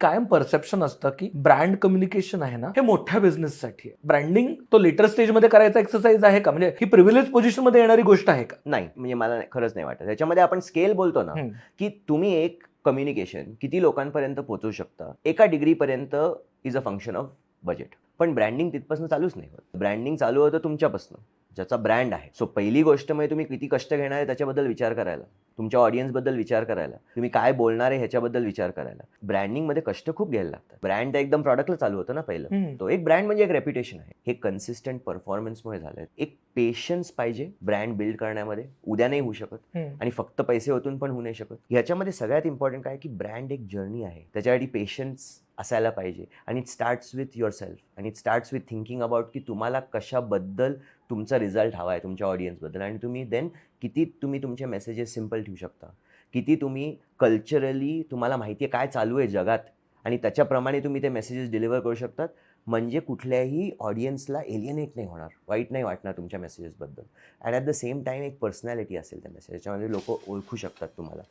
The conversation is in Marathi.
कायम परसेप्शन असतं की ब्रँड कम्युनिकेशन आहे ना हे मोठ्या बिझनेससाठी आहे. ब्रँडिंग तो लेटर स्टेजमध्ये करायचा एक्सरसाइज आहे का? म्हणजे ही प्रिव्हिलेज पोझिशनमध्ये येणारी गोष्ट आहे का? नाही, म्हणजे मला खरंच नाही वाटत. त्याच्यामध्ये आपण स्केल बोलतो ना, की तुम्ही एक कम्युनिकेशन किती लोकांपर्यंत पोहोचवू शकता, एका डिग्रीपर्यंत is a function of budget. पण ब्रँडिंग तिथपासून चालूच नाही होत. ब्रँडिंग चालू होतं तुमच्यापासून, ज्याचा ब्रँड आहे. सो पहिली गोष्ट म्हणजे तुम्ही किती कष्ट घेणार आहे त्याच्याबद्दल विचार करायला, तुमच्या ऑडियन्सबद्दल विचार करायला, तुम्ही काय बोलणार आहे ह्याच्याबद्दल विचार करायला. ब्रँडिंगमध्ये कष्ट खूप घ्यायला लागतात. ब्रँड तर एकदम प्रॉडक्टला चालू होतं ना पहिलं. तो एक ब्रँड म्हणजे एक रेप्युटेशन आहे. हे कन्सिस्टंट परफॉर्मन्समुळे झालंय. एक पेशन्स पाहिजे ब्रँड बिल्ड करण्यामध्ये. उद्या नाही होऊ शकत आणि फक्त पैसे ओतून पण होऊ नाही शकत. ह्याच्यामध्ये सगळ्यात इम्पॉर्टंट काय की ब्रँड एक जर्नी आहे. त्याच्यासाठी पेशन्स असायला पाहिजे आणि it starts with yourself आणि it starts with thinking about की तुम्हाला कशाबद्दल तुमचा रिझल्ट हवा आहे तुमच्या ऑडियन्सबद्दल आणि तुम्ही देन किती तुम्ही तुमचे मेसेजेस सिम्पल ठेवू शकता, किती तुम्ही कल्चरली तुम्हाला माहिती आहे काय चालू आहे जगात आणि त्याच्याप्रमाणे तुम्ही ते मेसेजेस डिलिव्हर करू शकतात. म्हणजे कुठल्याही ऑडियन्सला एलियनेट नाही होणार, वाईट नाही वाटणार तुमच्या मेसेजेसबद्दल. And at the same time एक पर्सनॅलिटी असेल त्या मेसेज, त्याच्यामध्ये लोक ओळखू शकतात तुम्हाला.